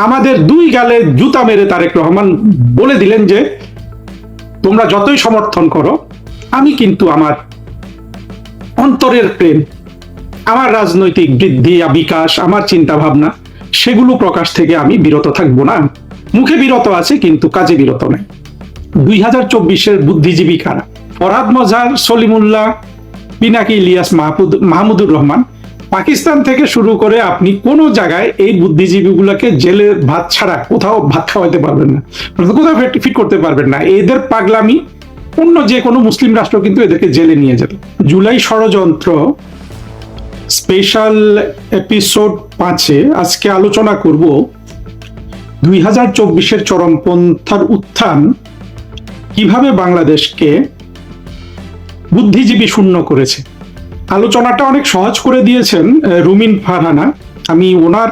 আমাদের দুই গালে জুতা মেরে তারেক রহমান বলে দিলেন যে তোমরা যতই সমর্থন করো, আমি কিন্তু আমার অন্তরের প্রেম, আমার রাজনৈতিক বৃদ্ধি বিকাশ, আমার চিন্তা ভাবনা, সেগুলো প্রকাশ থেকে আমি বিরত থাকবো না। মুখে বিরত আছে কিন্তু কাজে বিরত নাই। 2024-এর বুদ্ধিজীবী কারা? ফরহাদ মজহার, সলিমুল্লাহ, পিনাকি ইলিয়াস, মাহমুদুর রহমান। পাকিস্তান থেকে শুরু করে আপনি কোনো জায়গায় এই বুদ্ধিজীবীগুলোকে জেলে ভাত ছাড়া কোথাও ভাত খাওয়াইতে পারবেন না, কোথাও ফিট করতে পারবেন না। এদের পাগলামি অন্য যে কোনো মুসলিম রাষ্ট্র কিন্তু এদেরকে জেলে নিয়ে যেত। জুলাই ষড়যন্ত্র স্পেশাল এপিসোড 5-এ আজকে আলোচনা করব 2024-এর চরমপন্থার উত্থান কিভাবে বাংলাদেশকে বুদ্ধিজীবী শূন্য করেছে। আলোচনাটা অনেক সহজ করে দিয়েছেন রুমিন ফারহানা। আমি ওনার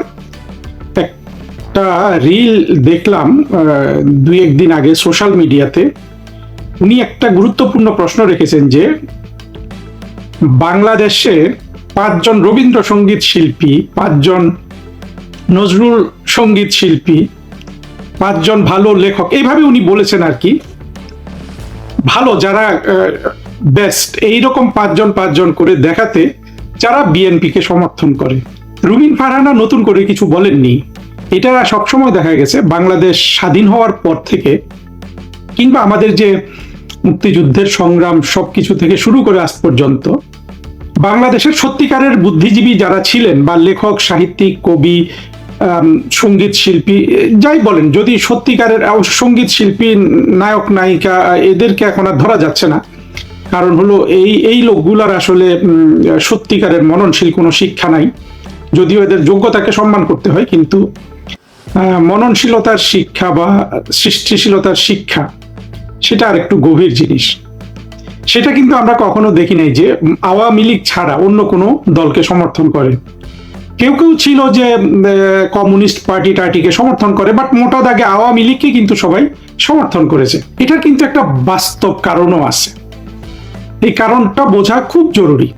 একটা রিল দেখলাম দুই একদিন আগে সোশ্যাল মিডিয়াতে। উনি একটা গুরুত্বপূর্ণ প্রশ্ন রেখেছেন যে বাংলাদেশে 5 জন রবীন্দ্রসঙ্গীত শিল্পী, 5 জন নজরুল সঙ্গীত শিল্পী, 5 জন ভালো লেখক, এইভাবে উনি বলেছেন আর কি, ভালো যারা বেস্ট, এইরকম 5 জন করে দেখাতে যারা বিএনপিকে সমর্থন করে। রুমিন ফারহানা নতুন করে কিছু বলেননি। এটা সবসময় দেখা গেছে বাংলাদেশ স্বাধীন হওয়ার পর থেকে, কিংবা আমাদের যে মুক্তিযুদ্ধের সংগ্রাম সবকিছু থেকে শুরু করে আজ পর্যন্ত বাংলাদেশের সত্যিকারের বুদ্ধিজীবী যারা ছিলেন বা লেখক, সাহিত্যিক, কবি, সঙ্গীত শিল্পী, যাই বলেন, যদি সত্যিকারের সঙ্গীত শিল্পী, নায়ক নায়িকা, এদেরকে এখন আর ধরা যাচ্ছে না। কারণ হলো এই লোকগুলার আসলে সত্যিকারের মননশীল কোনো শিক্ষা নাই। যদিও এদের যোগ্যতাকে সম্মান করতে হয়, কিন্তু মননশীলতার শিক্ষা বা সৃষ্টিশীলতার শিক্ষা সেটা আর একটু গভীর জিনিস। সেটা কিন্তু আমরা কখনো দেখি নাই যে আওয়ামী লীগ ছাড়া অন্য কোনো দলকে সমর্থন করে। কেউ কেউ ছিল যে কমিউনিস্ট পার্টি টার্টিকে সমর্থন করে, বাট মোটা দাগে আওয়ামী লীগকে কিন্তু সবাই সমর্থন করেছে। এটার কিন্তু একটা বাস্তব কারণও আছে। এই কারণটা বোঝা খুব জরুরি।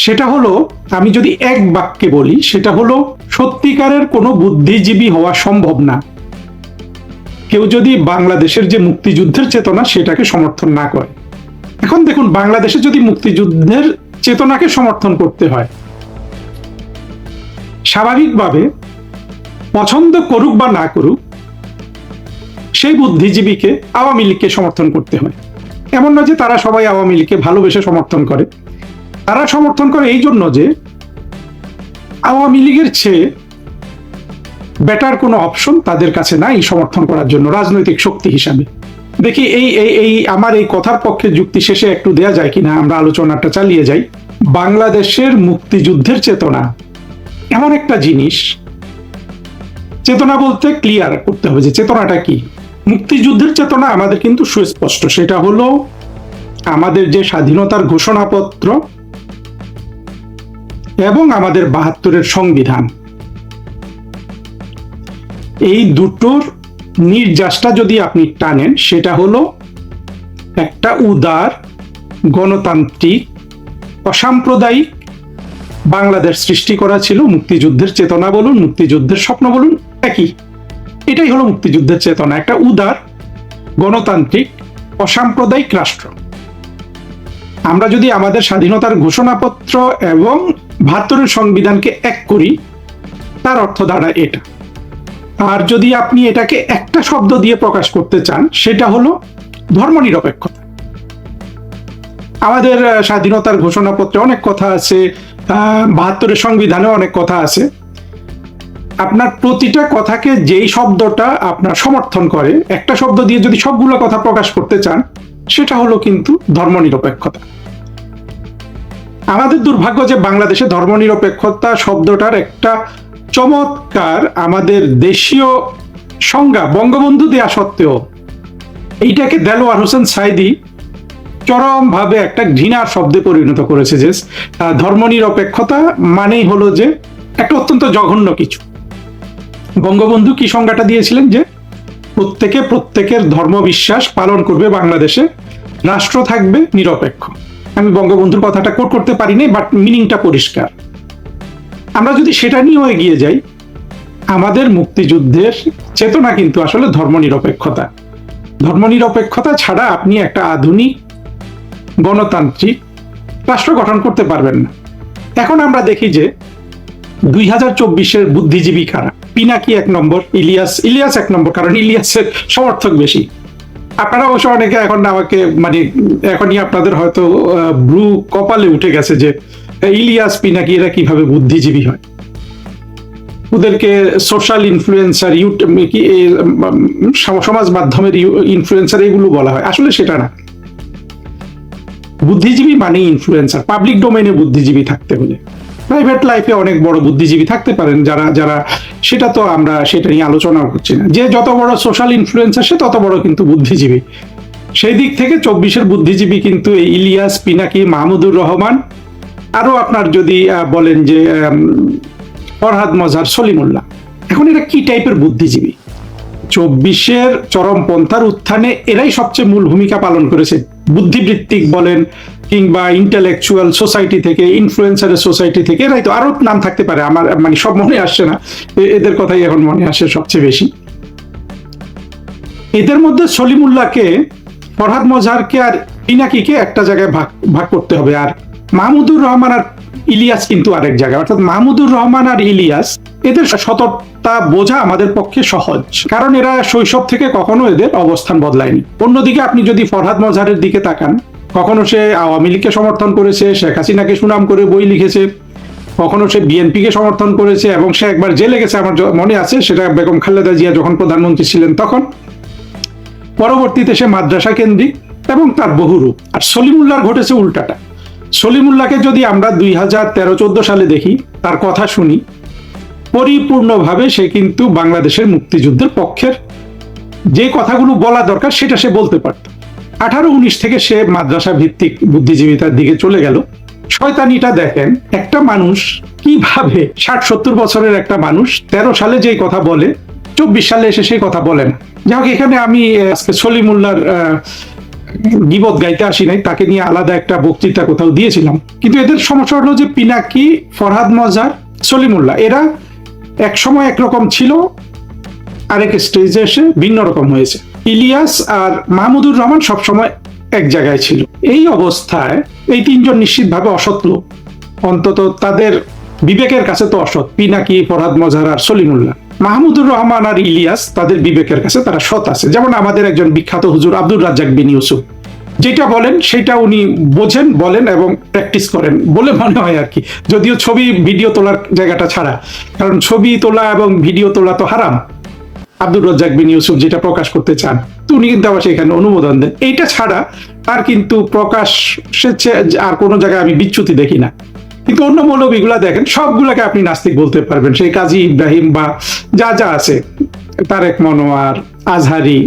সেটা হলো, আমি যদি এক বাক্যে বলি, সেটা হলো সত্যিকারের কোনো বুদ্ধিজীবী হওয়া সম্ভব না কেউ যদি বাংলাদেশের যে মুক্তিযুদ্ধের চেতনা সেটাকে সমর্থন না করে। এখন দেখুন, বাংলাদেশে যদি মুক্তিযুদ্ধের চেতনাকে সমর্থন করতে হয়, স্বাভাবিকভাবে পছন্দ করুক বা না করুক, সেই বুদ্ধিজীবীকে আওয়ামী লীগকে সমর্থন করতে হয়। এমন না যে তারা সবাই আওয়ামী লীগকে ভালোবেসে সমর্থন করে। তারা সমর্থন করে এই জন্য যে আওয়ামী লীগের চেয়ে বেটার কোনো অপশন তাদের কাছে নাই সমর্থন করার জন্য রাজনৈতিক শক্তি হিসাবে। দেখি এই আমার এই কথার পক্ষে যুক্তি শেষে একটু দেয়া যায় কিনা, আমরা আলোচনাটা চালিয়ে যাই। বাংলাদেশের মুক্তিযুদ্ধের চেতনা এমন একটা জিনিস, চেতনা বলতে ক্লিয়ার করতে হবে যে চেতনাটা কি। মুক্তিযুদ্ধের চেতনা আমাদের কিন্তু সুস্পষ্ট। সেটা হলো আমাদের যে স্বাধীনতার ঘোষণাপত্র এবং আমাদের 72-এর সংবিধান, এই দুটোর নির্যাসটা যদি আপনি টানেন, সেটা হলো একটা উদার, গণতান্ত্রিক, অসাম্প্রদায়িক বাংলাদেশ সৃষ্টি করা ছিল। মুক্তিযুদ্ধের চেতনা বলুন, মুক্তিযুদ্ধের স্বপ্ন বলুন, একই। এটাই হলো মুক্তিযুদ্ধের চেতনা, একটা উদার, গণতান্ত্রিক, অসাম্প্রদায়িক রাষ্ট্র। আমরা যদি আমাদের স্বাধীনতার ঘোষণাপত্র এবং 72-এর সংবিধানকে এক করি, তার অর্থ দাঁড়ায় এটা। আর যদি আপনি এটাকে একটা শব্দ দিয়ে প্রকাশ করতে চান, সেটা হলো ধর্মনিরপেক্ষতা। আমাদের স্বাধীনতার ঘোষণাপত্রে অনেক কথা আছে, 72-এর সংবিধানে অনেক কথা আছে। আপনার প্রতিটা কথাকে যেই শব্দটা আপনার সমর্থন করে, একটা শব্দ দিয়ে যদি সবগুলো কথা প্রকাশ করতে চান, সেটা হলো কিন্তু ধর্মনিরপেক্ষতা। আমাদের দুর্ভাগ্য যে বাংলাদেশে ধর্মনিরপেক্ষতা শব্দটার একটা চমৎকার আমাদের দেশীয় সংজ্ঞা বঙ্গবন্ধু দেয়া সত্ত্বেও এইটাকে দেলোয়ার হোসেন সাইদি চরমভাবে একটা ঘৃণার শব্দে পরিণত করেছে। যে ধর্মনিরপেক্ষতা মানেই হলো যে একটা অত্যন্ত জঘন্য কিছু। বঙ্গবন্ধু কি সংজ্ঞাটা দিয়েছিলেন? যে প্রত্যেকের ধর্মবিশ্বাস পালন করবে বাংলাদেশে, রাষ্ট্র থাকবে নিরপেক্ষ। আমি বঙ্গবন্ধুর কথাটা কোট করতে পারিনি, বাট মিনিংটা পরিষ্কার। আমরা যদি সেটা নিয়েও এগিয়ে যাই, আমাদের মুক্তিযুদ্ধের চেতনা কিন্তু আসলে ধর্মনিরপেক্ষতা। ধর্মনিরপেক্ষতা ছাড়া আপনি একটা আধুনিক গণতান্ত্রিক রাষ্ট্র গঠন করতে পারবেন না। এখন আমরা দেখি যে 2024-এর বুদ্ধিজীবী কারা। পিনাকি 1 নম্বর, ইলিয়াস 1 নম্বর, কারণ ইলিয়াসের সমর্থক বেশি। আপনারা অবশ্য অনেকে এখন আমাকে মানে এখনই আপনাদের হয়তো ব্রু কপালে উঠে গেছে যে ইলিয়াস পিনাকি এরা কিভাবে বুদ্ধিজীবী হয়, ওদেরকে সোশ্যাল ইনফ্লুয়েন্সার, সমাজ মাধ্যমের ইনফ্লুয়েন্সার এগুলো বলা হয়। আসলে সেটা না। বুদ্ধিজীবী মানে ইনফ্লুয়েন্সার। পাবলিক ডোমেইনে বুদ্ধিজীবী থাকতে হলে প্রাইভেট লাইফে অনেক বড় বুদ্ধিজীবী থাকতে পারেন, যারা সেটা তো আমরা সেটা নিয়ে আলোচনা করছি না। যে যত বড় সোশ্যাল ইনফ্লুয়েন্সার সে তত বড় কিন্তু বুদ্ধিজীবী। সেই দিক থেকে 24-এর বুদ্ধিজীবী কিন্তু এই ইলিয়াস, পিনাকি, মাহমুদুর রহমান, আরো আপনার যদি বলেন যে ফরহাদ মজহার, সলিমুল্লাহ। এখন এরা কি টাইপের বুদ্ধিজীবী? 24-এর চরমপন্থার উত্থানে এরাই সবচেয়ে মূল ভূমিকা পালন করেছে। বুদ্ধিবৃত্তিক বলেন কিংবা ইন্টেলেকচুয়াল সোসাইটি থেকে, ইনফ্লুয়েন্সারের সোসাইটি থেকে, এরাই তো, আরো নাম থাকতে পারে, আমার মানে সব মনে আসছে না, এদের কথাই এখন মনে আসে সবচেয়ে বেশি। এদের মধ্যে সলিমুল্লাহকে, ফরহাদ মজহারকে আর পিনাকিকে একটা জায়গায় ভাগ করতে হবে, আর মাহমুদুর রহমান আর ইলিয়াস কিন্তু আরেক জায়গায়। অর্থাৎ মাহমুদুর রহমান আর ইলিয়াস, এদের সততা বোঝা আমাদের পক্ষে সহজ, কারণ এরা শৈশব থেকে কখনো এদের অবস্থান বদলায়নি। অন্যদিকে আপনি যদি ফরহাদ মজহারের দিকে তাকান, কখনো সে আওয়ামী লীগকে সমর্থন করেছে, শেখ হাসিনাকে সুনাম করে বই লিখেছে, কখনো সে বিএনপিকে সমর্থন করেছে, এবং সে একবার জেলে গেছে, আমার মনে আছে, সেটা বেগম খালেদা জিয়া যখন প্রধানমন্ত্রী ছিলেন তখন। পরবর্তীতে সে মাদ্রাসা কেন্দ্রিক এবং তার বহুরূপ। আর সলিমুল্লাহর ঘটেছে উল্টাটা। সলিমুল্লাহকে যদি আমরা 2013-14 সালে দেখি, তার কথা শুনি, পরিপূর্ণভাবে সে কিন্তু বাংলাদেশের মুক্তিযুদ্ধের পক্ষের যে কথাগুলো বলা দরকার সেটা সে বলতে পারত। 18-19 থেকে সে মাদ্রাসা ভিত্তিক বুদ্ধিজীবিতার দিকে চলে গেল। শয়তানিটা দেখেন, একটা মানুষ কিভাবে 60-70 বছরের একটা মানুষ 13 সালে যে কথা বলে 24 সালে এসে সেই কথা বলে না। যাই হোক, এখানে আমি আজকে সলিমুল্লাহর গীবত গাইতে আসি নাই, তাকে নিয়ে আলাদা একটা বক্তৃতা কোথাও দিয়েছিলাম। কিন্তু এদের সমস্যা হলো যে পিনাকি, ফরহাদ মজহার, সলিমুল্লাহ এরা এক সময় একরকম ছিল, আরেক স্টেজে এসে ভিন্ন রকম হয়েছে। ইলিয়াস আর মাহমুদুর রহমান সবসময় এক জায়গায় ছিল। এই অবস্থায় এই তিনজন নিশ্চিতভাবে অসৎ লোক, অন্তত তাদের বিবেকের কাছে তো অসৎ। পিনাকি, ফরহাদ মজহার আর সলিমুল্লাহ। মাহমুদুর রহমান আর ইলিয়াস তাদের বিবেকের কাছে তারা সৎ আছে। যেমন আমাদের একজন বিখ্যাত হুজুর আব্দুর রাজ্জাক বিন ইউসুফ, যেটা বলেন সেটা উনি বোঝেন, বলেন এবং প্র্যাকটিস করেন বলে মনে হয় আর কি। যদিও ছবি ভিডিও তোলার জায়গাটা ছাড়া, কারণ ছবি তোলা এবং ভিডিও তোলা তো হারাম। আব্দুর রাজ্জাক বিন ইউসুফ যেটা প্রকাশ করতে চান, তো উনি কিন্তু আবার সেখানে অনুমোদন দেন। এইটা ছাড়া তার কিন্তু প্রকাশ আর কোনো জায়গায় আমি বিচ্যুতি দেখি না। কিন্তু অন্য মৌলবীগুলা দেখেন, সবগুলাকে আপনি নাস্তিক বলতে পারবেন। সেই কাজী ইব্রাহিম বা যা যা আছে, তারেক মনোয়ার, আজহারি,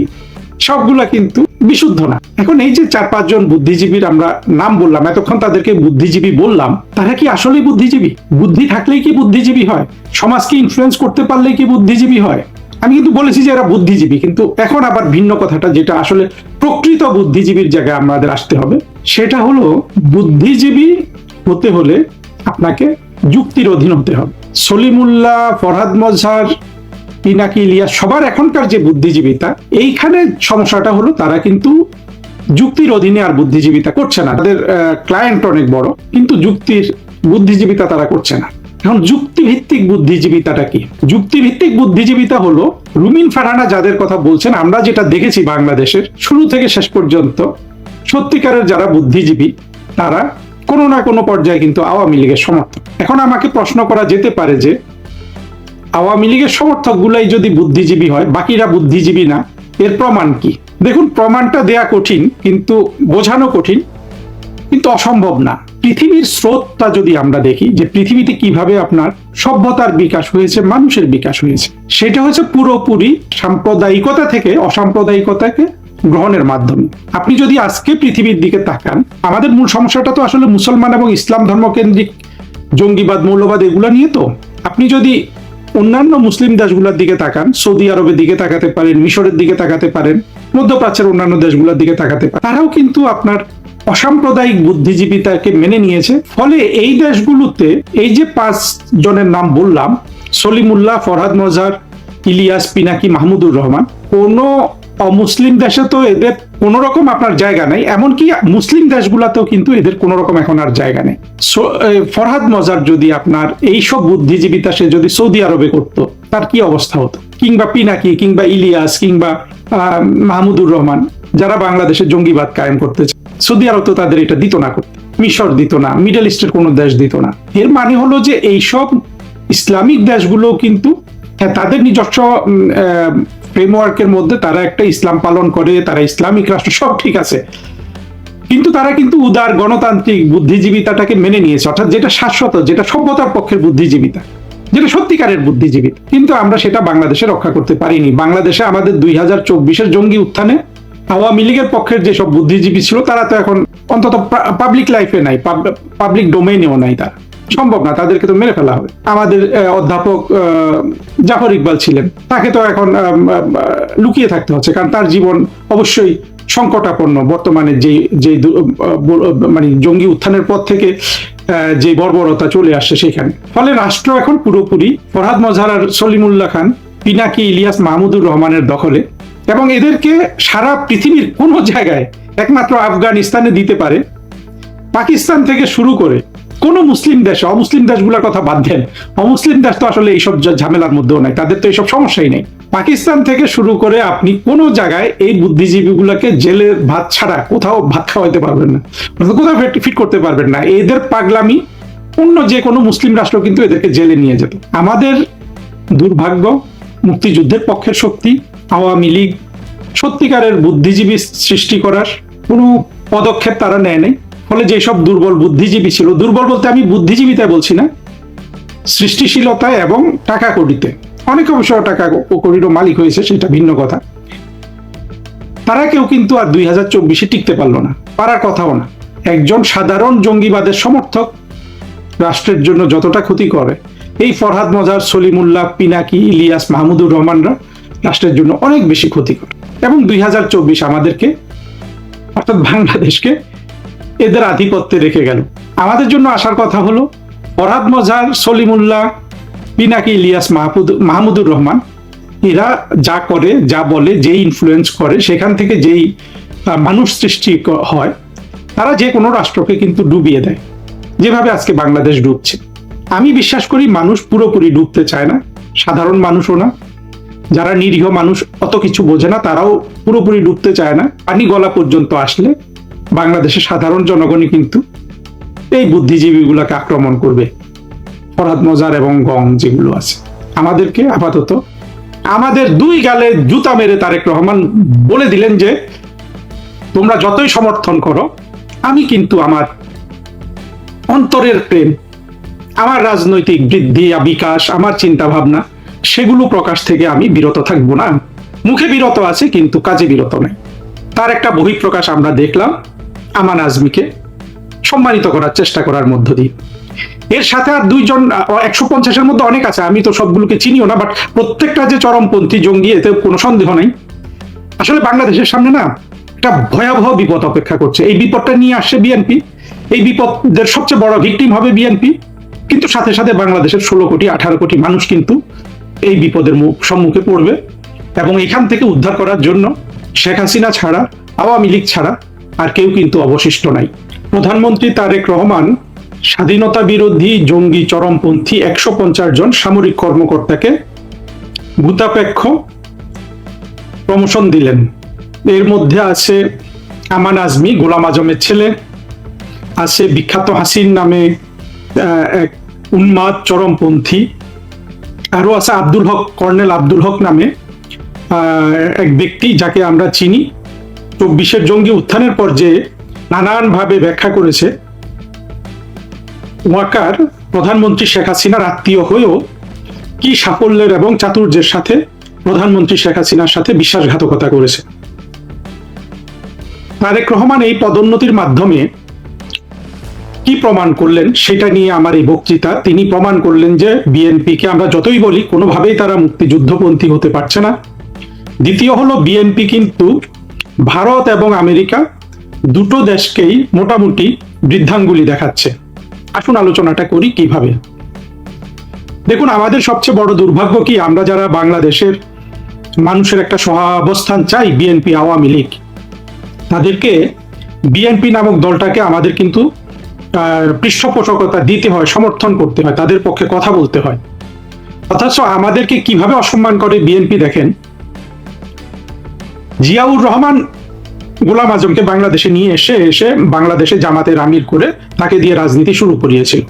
সবগুলা কিন্তু বিশুদ্ধ না। এখন এই যে 4-5 জন বুদ্ধিজীবীর আমরা নাম বললাম, এতক্ষণ তাদেরকে বুদ্ধিজীবী বললাম, তারা কি আসলে বুদ্ধিজীবী? বুদ্ধি থাকলেই কি বুদ্ধিজীবী হয়? সমাজকে ইনফ্লুয়েন্স করতে পারলেই কি বুদ্ধিজীবী হয়? আমি কিন্তু বলেছি যে এরা বুদ্ধিজীবী, কিন্তু এখন আবার ভিন্ন কথাটা, যেটা আসলে প্রকৃত বুদ্ধিজীবীর জায়গায় আমাদের আসতে হবে, সেটা হলো বুদ্ধিজীবী হতে হলে আপনাকে যুক্তির অধীন হতে হবে। সলিমুল্লাহ, ফরহাদ মজহার, পিনাকি, ইলিয়াস সবার এখনকার যে বুদ্ধিজীবিতা, এইখানে সমস্যাটা হলো তারা কিন্তু যুক্তির অধীনে আর বুদ্ধিজীবিতা করছে না। তাদের ক্লায়েন্ট অনেক বড়, কিন্তু যুক্তির বুদ্ধিজীবিতা তারা করছে না। এখন যুক্তিভিত্তিক বুদ্ধিজীবিতাটা কি? যুক্তিভিত্তিক বুদ্ধিজীবিতা হলো রুমিন ফারহানা যাদের কথা বলছেন, আমরা যেটা দেখেছি বাংলাদেশের শুরু থেকে শেষ পর্যন্ত, সত্যিকারের যারা বুদ্ধিজীবী তারা কোনো না কোনো পর্যায়ে কিন্তু আওয়ামী লীগের সমর্থক। এখন আমাকে প্রশ্ন করা যেতে পারে যে আওয়ামী লীগের সমর্থক গুলাই যদি বুদ্ধিজীবী হয়, বাকিরা বুদ্ধিজীবী না, এর প্রমাণ কি? দেখুন, প্রমাণটা দেয়া কঠিন, কিন্তু বোঝানো কঠিন, কিন্তু অসম্ভব না। পৃথিবীর স্রোতটা যদি আমরা দেখি যে পৃথিবীতে কিভাবে আপনার সভ্যতার বিকাশ হয়েছে, মানুষের বিকাশ হয়েছে, সেটা হচ্ছে পুরোপুরি সাম্প্রদায়িকতা থেকে অসাম্প্রদায়িকতাকে গ্রহণের মাধ্যমে। আপনি যদি আজকে পৃথিবীর দিকে তাকান, আমাদের মূল সমস্যাটা তো আসলে মুসলমান এবং ইসলাম ধর্মকেন্দ্রিক জঙ্গিবাদ, মৌলবাদ এগুলা নিয়ে। তো আপনি যদি অন্যান্য মুসলিম দেশগুলোর দিকে তাকান, সৌদি আরবের দিকে তাকাতে পারেন, মিশরের দিকে তাকাতে পারেন, মধ্যপ্রাচ্যের অন্যান্য দেশগুলোর দিকে তাকাতে পারেন, তারাও কিন্তু আপনার অসাম্প্রদায়িক বুদ্ধিজীবিতাকে মেনে নিয়েছে। ফলে এই দেশগুলোতে এই যে 5 জনের নাম বললাম, সলিমুল্লাহ, ফরহাদ মজার, ইলিয়াস, পিনাকি, মাহমুদুর রহমান, কোন অমুসলিম দেশে তো এদের কোন রকম আপনার জায়গা নেই, এমনকি মুসলিম দেশগুলাতেও কিন্তু এদের কোন রকম এখন আর জায়গা নেই। ফরহাদ মজার যদি আপনার এইসব বুদ্ধিজীবিতা সে যদি সৌদি আরবে করতো, তার কি অবস্থা হতো? কিংবা পিনাকি, কিংবা ইলিয়াস, কিংবা মাহমুদুর রহমান, যারা বাংলাদেশে জঙ্গিবাদ কায়েম করতেছে, সৌদি আরব তো তাদের এটা দিত না করতে, মিশর দিত না, মিডল ইস্টের কোনো দেশ দিত না। এর মানে হলো যে এইসব ইসলামিক দেশগুলো কিন্তু তাদের নিজস্ব ফ্রেমওয়ার্কের মধ্যে তারা একটা ইসলাম পালন করে, তারা ইসলামিক রাষ্ট্র, সব ঠিক আছে, কিন্তু তারা কিন্তু উদার গণতান্ত্রিক বুদ্ধিজীবিতাটাকে মেনে নিয়েছে, অর্থাৎ যেটা শাশ্বত, যেটা সভ্যতার পক্ষের বুদ্ধিজীবিতা, যেটা সত্যিকারের বুদ্ধিজীবিতা। কিন্তু আমরা সেটা বাংলাদেশে রক্ষা করতে পারিনি। বাংলাদেশে আমাদের 2024-এর জঙ্গি উত্থানে আওয়ামী লীগের পক্ষের যেসব বুদ্ধিজীবী ছিল তারা তো এখন অন্তত পাবলিক লাইফে নাই, পাবলিক ডোমেইনেও নাই, তারা সম্ভব না, তাদেরকে তো মেরে ফেলা হবে। আমাদের অধ্যাপক জাফর ইকবাল ছিলেন, তাকে তো এখন লুকিয়ে থাকতে হচ্ছে, কারণ তার জীবন অবশ্যই সংকটাপন্ন বর্তমানে যে মানে জঙ্গি উত্থানের পর থেকে যে বর্বরতা চলে আসছে সেখানে। ফলে রাষ্ট্র এখন পুরোপুরি ফরহাদ মজার আর সলিমুল্লাহ খান, পিনাকি, ইলিয়াস, মাহমুদুর রহমানের দখলে, এবং এদেরকে সারা পৃথিবীর কোনো জায়গায় একমাত্র আফগানিস্তানে দিতে পারে। পাকিস্তান থেকে শুরু করে কোন মুসলিম দেশ, অমুসলিম দেশগুলোর কথা বাদ দেন, অমুসলিম দেশ তো আসলে এইসব ঝামেলার মধ্যেও নাই, তাদের তো এইসব সমস্যাই নেই। পাকিস্তান থেকে শুরু করে আপনি কোন জায়গায় এই বুদ্ধিজীবীগুলোকে জেলে ভাত ছাড়া কোথাও ভাত খাওয়াইতে পারবেন না, কোথাও ফিট করতে পারবেন না। এদের পাগলামি অন্য যে কোনো মুসলিম রাষ্ট্র কিন্তু এদেরকে জেলে নিয়ে যেত। আমাদের দুর্ভাগ্য, মুক্তিযুদ্ধের পক্ষের শক্তি আওয়ামী লীগ সত্যিকারের বুদ্ধিজীবী সৃষ্টি করার কোনো পদক্ষেপ তারা নেয় নাই। ফলে যেসব দুর্বল বুদ্ধিজীবী ছিল, দুর্বল বলতে আমি বুদ্ধিজীবিতা বলছি না, সৃষ্টিশীলতায় এবং টাকা কড়িতে, অনেক অবশ্য টাকা কড়িরও মালিক হয়েছে, সেটা ভিন্ন কথা, তারা কেউ কিন্তু আর 2024-এ টিকতে পারলো না, পারার কথাও না। একজন সাধারণ জঙ্গিবাদের সমর্থক রাষ্ট্রের জন্য যতটা ক্ষতি করে, এই ফরহাদ মজার, সলিমুল্লাহ, পিনাকি, ইলিয়াস, মাহমুদুর রহমানরা রাষ্ট্রের জন্য অনেক বেশি ক্ষতি করে। এবং 2024 আমাদেরকে, অর্থাৎ বাংলাদেশকে এদের আধিপত্যে রেখে গেল। আমাদের জন্য আসার কথা হলো ফরহাদ মজার, সলিমুল্লাহ, পিনাকি, ইলিয়াস, মাহমুদুর রহমান, এরা যা করে, যা বলে, যেই ইনফ্লুয়েন্স করে, সেখান থেকে যেই মানুষ সৃষ্টি হয়, তারা যে কোনো রাষ্ট্রকে কিন্তু ডুবিয়ে দেয়, যেভাবে আজকে বাংলাদেশ ডুবছে। আমি বিশ্বাস করি মানুষ পুরোপুরি ডুবতে চায় না, সাধারণ মানুষও না, যারা নিরীহ মানুষ অত কিছু বোঝে না, তারাও পুরোপুরি ডুবতে চায় না। পানি গলা পর্যন্ত আসলে বাংলাদেশের সাধারণ জনগণই কিন্তু এই বুদ্ধিজীবীগুলোকে আক্রমণ করবে, ফরহাদ মজার এবং গং যেগুলো আছে। আমাদেরকে আপাতত আমাদের দুই গালে জুতা মেরে তারেক রহমান বলে দিলেন যে তোমরা যতই সমর্থন করো, আমি কিন্তু আমার অন্তরের প্রেম, আমার রাজনৈতিক বৃদ্ধি, বিকাশ, আমার চিন্তা ভাবনা, সেগুলো প্রকাশ থেকে আমি বিরত থাকবো না। মুখে বিরত আছে কিন্তু কাজে বিরত নাই। তার একটা বহিঃপ্রকাশ আমরা দেখলাম আমান আজমিকে সম্মানিত করার চেষ্টা করার মধ্য দিয়ে। এর সাথে আর দুইজন, 150-এর মধ্যে অনেক আছে, আমি তো সবগুলোকে চিনিও না, বাট প্রত্যেকটা যে চরমপন্থী জঙ্গি, এতে কোনো সন্দেহ নাই। আসলে বাংলাদেশের সামনে না একটা ভয়াবহ বিপদ অপেক্ষা করছে। এই বিপদটা নিয়ে আসছে বিএনপি, এই বিপদের সবচেয়ে বড় ভিকটিম হবে বিএনপি, কিন্তু সাথে সাথে বাংলাদেশের 16 কোটি 18 কোটি মানুষ কিন্তু এই বিপদের সম্মুখে পড়বে। এবং এখান থেকে উদ্ধার করার জন্য শেখ হাসিনা ছাড়া, আওয়ামী লীগ ছাড়া আর কেউ কিন্তু অবশিষ্ট নাই। প্রধানমন্ত্রী তারেক রহমান স্বাধীনতা বিরোধী জঙ্গি চরমপন্থী 150 জন সামরিক কর্মকর্তাকে ভূতাপেক্ষ প্রমোশন দিলেন। এর মধ্যে আছে আমান আজমি, গোলাম আজমের ছেলে, আছে বিখ্যাত হাসিন নামে এক উন্মাদ চরমপন্থী, আরো আছে আব্দুল হক, কর্নেল আব্দুল হক নামে এক ব্যক্তি, যাকে আমরা চিনি 24-এর জঙ্গি উত্থানের পর যে নানানভাবে ব্যাখ্যা করেছে, ওয়াকার প্রধানমন্ত্রী শেখ হাসিনার আত্মীয় হয়েও কি সাফল্যের এবং চাতুর্যের সাথে প্রধানমন্ত্রী শেখ হাসিনার সাথে বিশ্বাসঘাতকতা করেছে। তারেক রহমান এই পদোন্নতির মাধ্যমে কি প্রমাণ করলেন সেটা নিয়ে আমার এই বক্তৃতা। তিনি প্রমাণ করলেন যে বিএনপিকে আমরা যতই বলি, কোনোভাবেই তারা মুক্তিযুদ্ধপন্থী হতে পারছে না। দ্বিতীয় হলো, বিএনপি কিন্তু ভারত এবং আমেরিকা দুটো দেশকেই মোটামুটি বৃদ্ধাঙ্গুলি দেখাচ্ছে। আসুন আলোচনাটা করি কিভাবে। দেখুন, আমাদের সবচেয়ে বড় দুর্ভাগ্য কি, আমরা যারা বাংলাদেশের মানুষের একটা সহাবস্থান চাই, বিএনপি আওয়ামী লীগ, তাদেরকে বিএনপি নামক দলটাকে আমাদের কিন্তু পৃষ্ঠপোষকতা দিতে হয়, সমর্থন করতে হয়, তাদের পক্ষে কথা বলতে হয়। অথচ আমাদেরকে কিভাবে অসম্মান করে বিএনপি দেখেন। জিয়াউর রহমান গোলাম আজমকে বাংলাদেশে নিয়ে এসে বাংলাদেশে জামাতের আমির করে তাকে দিয়ে রাজনীতি শুরু করিয়েছিল।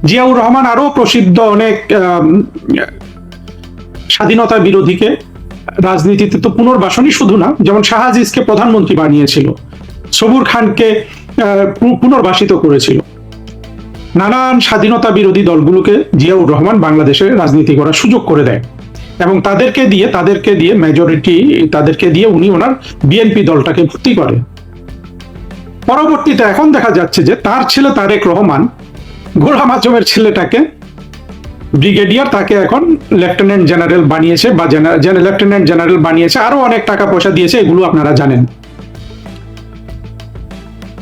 জিয়াউর রহমান আরো প্রসিদ্ধ অনেক স্বাধীনতা বিরোধীকে রাজনীতিতে তো পুনর্বাসনই শুধু না, যেমন শাহ আজিজকে প্রধানমন্ত্রী বানিয়েছিল, সবুর খানকে পুনর্বাসিত করেছিল। নানান স্বাধীনতা বিরোধী দলগুলোকে জিয়াউর রহমান বাংলাদেশে রাজনীতি করার সুযোগ করে দেয় এবং তাদেরকে দিয়ে মেজরিটি, তাদেরকে দিয়ে উনি ওনার বিএনপি দলটাকে ভর্তি করে। পরবর্তীতে এখন দেখা যাচ্ছে যে তার ছেলে তারেক রহমান গোলাম আজমের ছেলেটাকে ব্রিগেডিয়ার, তাকে এখন লেফটেন্যান্ট জেনারেল বানিয়েছে, বা লেফটেন্যান্ট জেনারেল বানিয়েছে, আরো অনেক টাকা পয়সা দিয়েছে, এগুলো আপনারা জানেন।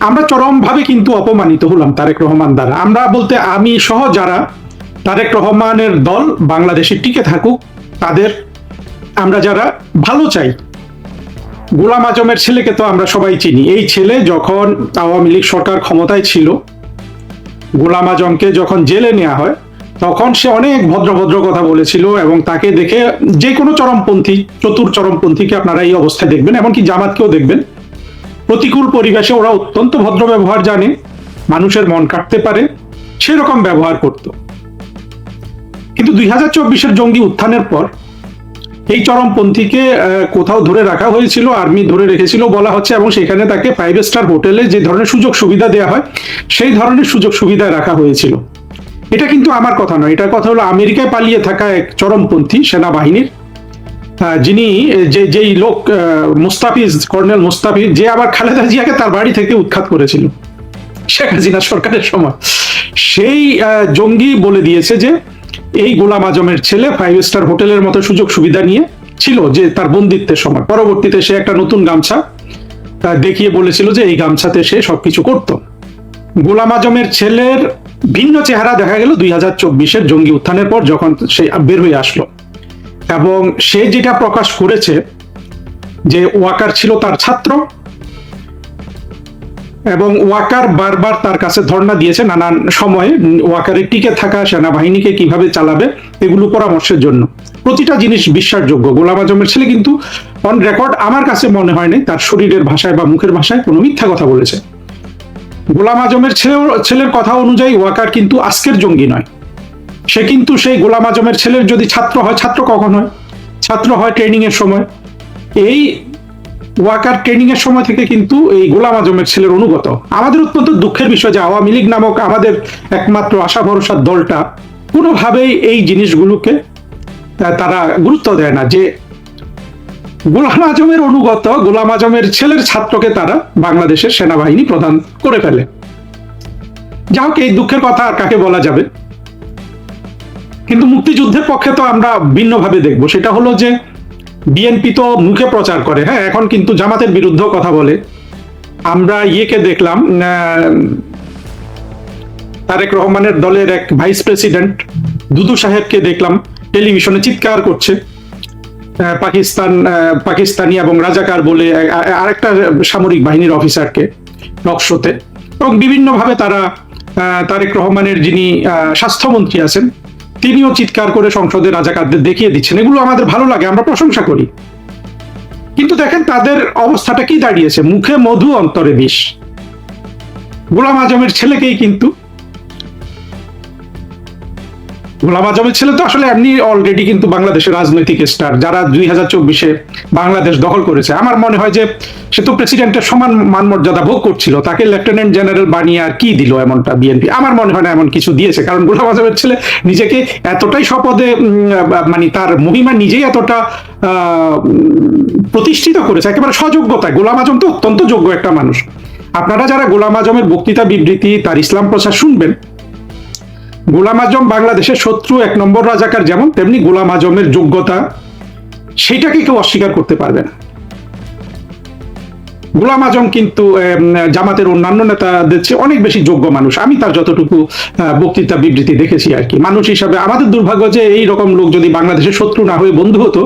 আমরা চরমভাবে কিন্তু অপমানিত হলাম তারেক রহমান দ্বারা। আমরা বলতে আমি সহ যারা তারেক রহমানের দল বাংলাদেশে টিকে থাকুক, তাদের আমরা যারা ভালো চাই। গোলাম আজমের ছেলেকে তো আমরা সবাই চিনি। এই ছেলে যখন আওয়ামী লীগ সরকার ক্ষমতায় ছিল, গোলাম আজমকে যখন জেলে নেওয়া হয়, তখন সে অনেক ভদ্র কথা বলেছিল এবং তাকে দেখে যে কোনো চরমপন্থী, চতুর চরমপন্থীকে আপনারা এই অবস্থায় দেখবেন, এমনকি জামাতকেও দেখবেন, প্রতিকূল পরিবেশে ওরা অত্যন্ত ভদ্র ব্যবহার জানে, মানুষের মন কাটতে পারে, সেরকম ব্যবহার করত। কিন্তু 2024-এর জঙ্গি উত্থানের পর এই চরমপন্থীকে কোথাও ধরে রাখা হয়েছিল, আর্মি ধরে রেখেছিল বলা হচ্ছে, এবং সেখানে তাকে 5 স্টার হোটেলে যে ধরনের সুযোগ সুবিধা দেওয়া হয় সেই ধরনের সুযোগ সুবিধা রাখা হয়েছিল। এটা কিন্তু আমার কথা নয়, এটার কথা হলো আমেরিকায় পালিয়ে থাকা এক চরমপন্থী সেনাবাহিনীর, যিনি যেই লোক মুস্তাফিজ, কর্নেল মুস্তাফিজ, যে আবার খালেদা জিয়াকে তার বাড়ি থেকে উৎখাত করেছিল শেখ হাসিনা সরকারের সময়, সেই জঙ্গি বলে দিয়েছে যে এই গোলাম আজমের ছেলে 5 স্টার হোটেলের মতো সুযোগ সুবিধা নিয়ে ছিল যে তার বন্দিত্বের সময়। পরবর্তীতে সে একটা নতুন গামছা দেখিয়ে বলেছিল যে এই গামছাতে সে সবকিছু করত। গোলাম আজমের ছেলের ভিন্ন চেহারা দেখা গেল 2024-এর জঙ্গি উত্থানের পর, যখন সে বের হয়ে আসলো, এবং সে যেটা প্রকাশ করেছে যে ওয়াকার ছিল তার ছাত্র, এবং ওয়াকার বারবার তার কাছে ধর্ণা দিয়েছে নানান সময়ে ওয়াকারের টিকে থাকা সেনাবাহিনীকে কিভাবে চালাবে এগুলো পরামর্শের জন্য। প্রতিটা জিনিস বিশ্বাসযোগ্য। গোলাম আজমের ছেলে কিন্তু অন রেকর্ড আমার কাছে মনে হয় নাই তার শরীরের ভাষায় বা মুখের ভাষায় কোনো মিথ্যা কথা বলেছে। গোলাম আজমের ছেলের কথা অনুযায়ী ওয়াকার কিন্তু আজকের জঙ্গি নয়, সে কিন্তু সেই গোলাম আজমের ছেলের যদি ছাত্র হয়, ছাত্র কখন হয়? ছাত্র হয় ট্রেনিং এর সময়। এই ওয়াকার ট্রেনিং এর সময় থেকে কিন্তু এই গোলাম আজমের ছেলের অনুগত। আমাদের অত্যন্ত দুঃখের বিষয় যে আওয়ামী লীগ নামক আমাদের একমাত্র আশা ভরসার দলটা কোনোভাবেই এই জিনিসগুলোকে তারা গুরুত্ব দেয় না, যে গোলাম আজমের অনুগত গোলাম আজমের ছেলের ছাত্রকে তারা বাংলাদেশের সেনাবাহিনী প্রধান করে ফেলে। যা হোক, এই দুঃখের কথা আর কাকে বলা যাবে। কিন্তু মুক্তিযুদ্ধের পক্ষে তো আমরা ভিন্নভাবে দেখবো। সেটা হলো যে বিএনপি তো মুখে প্রচার করে, হ্যাঁ, এখন কিন্তু জামাতের বিরুদ্ধেও কথা বলে। আমরা ইয়েকে দেখলাম, তারেক রহমানের দলের এক ভাইস প্রেসিডেন্ট দুদু সাহেবকে দেখলাম টেলিভিশনে চিৎকার করছে পাকিস্তানি এবং রাজাকার বলে আরেকটা সামরিক বাহিনীর অফিসারকে টক শোতে, এবং বিভিন্নভাবে তারা তারেক রহমানের যিনি স্বাস্থ্যমন্ত্রী আছেন তিনিও চিৎকার করে সংসদে রাজাকারদের দেখিয়ে দিচ্ছেন। এগুলো আমাদের ভালো লাগে, আমরা প্রশংসা করি। কিন্তু দেখেন তাদের অবস্থাটা কি দাঁড়িয়েছে, মুখে মধু অন্তরে বিষ। গোলাম আজমের ছেলেকেই কিন্তু, গোলাম আজমের ছেলে তো আসলে এমনি অলরেডি কিন্তু বাংলাদেশের রাজনৈতিক স্টার, যারা 2024-এ বাংলাদেশ দখল করেছে। আমার মনে হয় যে সে তো প্রেসিডেন্টের সমান মান মর্যাদা ভোগ করছিল, তাকে লেফটেন্যান্ট জেনারেল বানিয়ে আর কি দিল এমনটা বিএনপি? আমার মনে হয় না এমন কিছু দিয়েছে, কারণ গোলাম আজমের ছেলে নিজেকে এতটাই স্বপদে, মানে তার মহিমা নিজেই এতটা প্রতিষ্ঠিত করেছে একেবারে সযোগ্যতায়। গোলাম আজম তো অত্যন্ত যোগ্য একটা মানুষ। আপনারা যারা গোলাম আজমের বক্তৃতা বিবৃতি, তার ইসলাম প্রচার শুনবেন, গোলাম আজম বাংলাদেশের শত্রু 1 নম্বর রাজাকার যেমন, তেমনি গোলাম আজমের যোগ্যতা সেটাকে কেউ অস্বীকার করতে পারবে না। গোলাম আজম কিন্তু জামাতের অন্যান্য নেতাদের চেয়ে অনেক বেশি যোগ্য মানুষ, আমি তার যতটুকু বক্তৃতা বিবৃতি দেখেছি আর কি। মানুষ হিসাবে আমাদের দুর্ভাগ্য যে এই রকম লোক যদি বাংলাদেশের শত্রু না হয়ে বন্ধু হতো,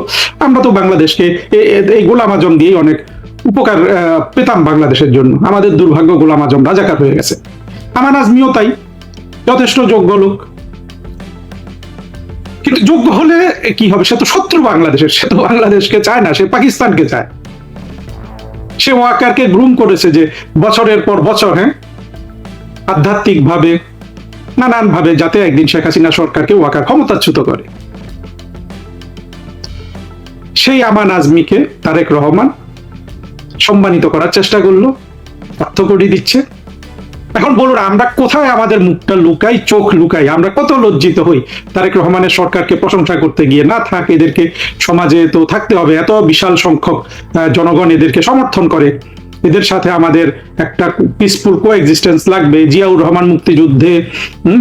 আমরা তো বাংলাদেশকে এই গোলাম আজম দিয়ে অনেক উপকার পেতাম বাংলাদেশের জন্য। আমাদের দুর্ভাগ্য গোলাম আজম রাজাকার হয়ে গেছে। আমান আজমিও তাই, যথেষ্ট যোগ্য লোক, কিন্তু যোগ্য হলে কি হবে? সে তো শত্রু বাংলাদেশের, সে তো বাংলাদেশকে চায় না, সে পাকিস্তানকে চায়। সে ওয়াকারকে গ্রুম করেছে যে বছরের পর বছর, আধ্যাত্মিক ভাবে নানান ভাবে, যাতে একদিন শেখ হাসিনা সরকারকে ওয়াকার ক্ষমতাচ্যুত করে। সেই আমান আজমিকে তারেক রহমান সম্মানিত করার চেষ্টা করলো, অর্থ করে দিচ্ছে। এখন বলুন, আমরা কোথায় আমাদের মুখটা লুকাই, চোখ লুকাই? আমরা কত লজ্জিত হই তারেক রহমানের সরকারকে প্রশংসা করতে গিয়ে। না থাক, এদেরকে সমাজে তো থাকতে হবে, এত বিশাল সংখ্যক জনগণ এদেরকে সমর্থন করে, এদের সাথে আমাদের একটা পিসফুল কোএক্সিস্টেন্স লাগবে। জিয়াউর রহমান মুক্তিযুদ্ধে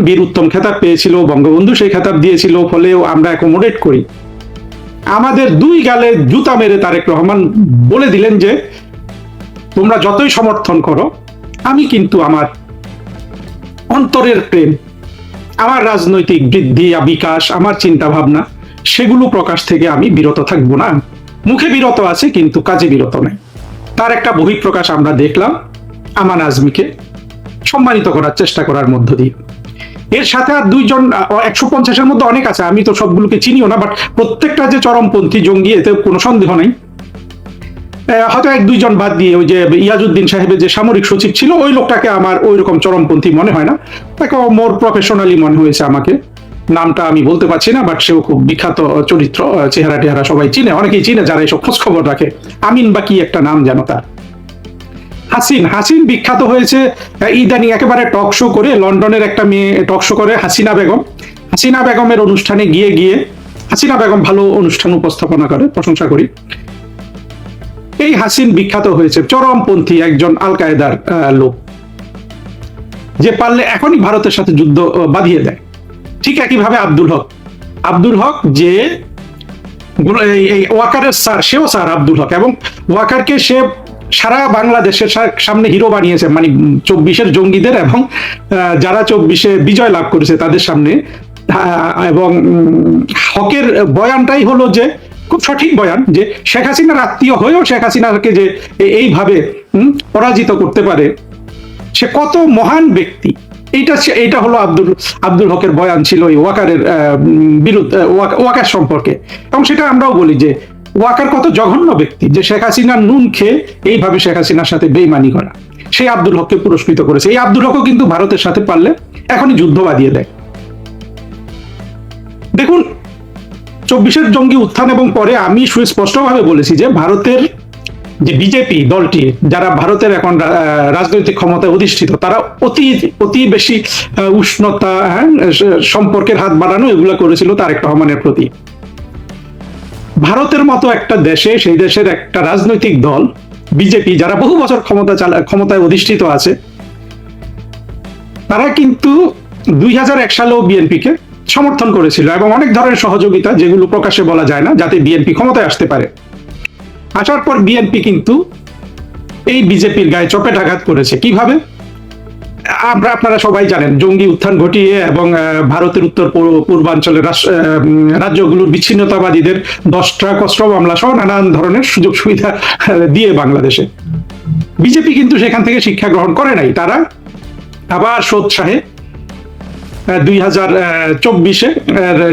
বীর উত্তম খেতাব পেয়েছিল, বঙ্গবন্ধু সেই খেতাব দিয়েছিল, ফলেও আমরা অ্যাকোমোডেট করি। আমাদের দুই গালে জুতা মেরে তারেক রহমান বলে দিলেন যে তোমরা যতই সমর্থন করো, আমি কিন্তু আমার অন্তরের প্রেম, আমার রাজনৈতিক বৃদ্ধি বিকাশ, আমার চিন্তা ভাবনা, সেগুলো প্রকাশ থেকে আমি বিরত থাকবো না। মুখে বিরত আছে কিন্তু কাজে বিরত নাই। তার একটা বহিঃপ্রকাশ আমরা দেখলাম আমান আজমিকে সম্মানিত করার চেষ্টা করার মধ্য দিয়ে। এর সাথে আর দুইজন, 150-এর মধ্যে অনেক আছে, আমি তো সবগুলোকে চিনিও না, বাট প্রত্যেকটা যে চরমপন্থী জঙ্গি এতে কোনো সন্দেহ নেই। হয়তো এক দুইজন বাদ দিয়ে ওই যে ইয়াজউদ্দিন সাহেবের যে সামরিক সচিব ছিল, ওই লোকটাকে আমার ওই রকম চরমপন্থী মনে হয় না, তাকে মোর প্রফেশনালি মনে হয়েছে আমাকে। নামটা আমি বলতে পারছি না, বাট সেও খুব বিখ্যাত চরিত্র, চেহারা টেহারা সবাই চিনে, অনেকেই চিনে যারা এইসব খোঁজ খবর রাখে। আমিন বা কি একটা নাম যেন তার। হাসিন বিখ্যাত হয়েছে ইদানিং একেবারে টক শো করে, লন্ডনের একটা মেয়ে টক শো করে, হাসিনা বেগমের অনুষ্ঠানে গিয়ে হাসিনা বেগম ভালো অনুষ্ঠান উপস্থাপনা করে, প্রশংসা করি। এই হাসিন বিখ্যাত হয়েছে চরমপন্থী একজন আল কায়দার লোক, যে পারলে এখনই ভারতের সাথে যুদ্ধ বাঁধিয়ে দেয়। ঠিক একইভাবে আব্দুল হক যে এই ওয়াকারের স্যার, সেও স্যার আব্দুল হক, এবং ওয়াকারকে সে সারা বাংলাদেশের সামনে হিরো বানিয়েছে, মানে 24-এর জঙ্গিদের এবং যারা 24-এ বিজয় লাভ করেছে তাদের সামনে। এবং হকের বয়ানটাই হলো যে খুব সঠিক বয়ান, যে শেখ হাসিনার আত্মীয় হয়েও শেখ হাসিনাকে যে এইভাবে পরাজিত করতে পারে, সে কত মহান ব্যক্তি। এইটা হলো আব্দুল হকের বয়ান ছিল এই ওয়াকারের বিরুদ্ধে, ওয়াকার সম্পর্কে। এবং সেটা আমরাও বলি যে ওয়াকার কত জঘন্য ব্যক্তি, যে শেখ হাসিনার নুন খেয়ে এইভাবে শেখ হাসিনার সাথে বেইমানি করা। সেই আব্দুল হককে পুরস্কৃত করেছে। এই আব্দুল হকও কিন্তু ভারতের সাথে পারলে এখনই যুদ্ধ বাঁধিয়ে দেয়। দেখুন, 24-এর জঙ্গি উত্থান এবং পরে আমি সুস্পষ্টভাবে বলেছি যে ভারতের যে বিজেপি দলটি, যারা ভারতের এখন রাজনৈতিক ক্ষমতায় অধিষ্ঠিত, তারা অতি বেশি উষ্ণতা, সম্পর্কের হাত বাড়ানো, এগুলো করেছিল তারেক রহমানের প্রতি। ভারতের মতো একটা দেশে, সেই দেশের একটা রাজনৈতিক দল বিজেপি, যারা বহু বছর ক্ষমতায় অধিষ্ঠিত আছে, তারা কিন্তু 2001 সালেও বিএনপিকে সমর্থন করেছিল এবং অনেক ধরনের সহযোগিতা, যেগুলো প্রকাশ্যে বলা যায় না, যাতে বিএনপি ক্ষমতায় আসতে পারে। আসার পর বিএনপি কিন্তু এই বিজেপির গায়ে চপেটাঘাত করেছে। কিভাবে? আপনারা সবাই জানেন, জঙ্গি উত্থান ঘটিয়ে এবং ভারতের উত্তর পূর্বাঞ্চলের রাজ্যগুলোর বিচ্ছিন্নতাবাদীদের 10টা অস্ত্র মামলা সহ নানান ধরনের সুযোগ সুবিধা দিয়ে বাংলাদেশে। বিজেপি কিন্তু সেখান থেকে শিক্ষা গ্রহণ করে নাই। তারা আবার সোৎসাহে 2024-এ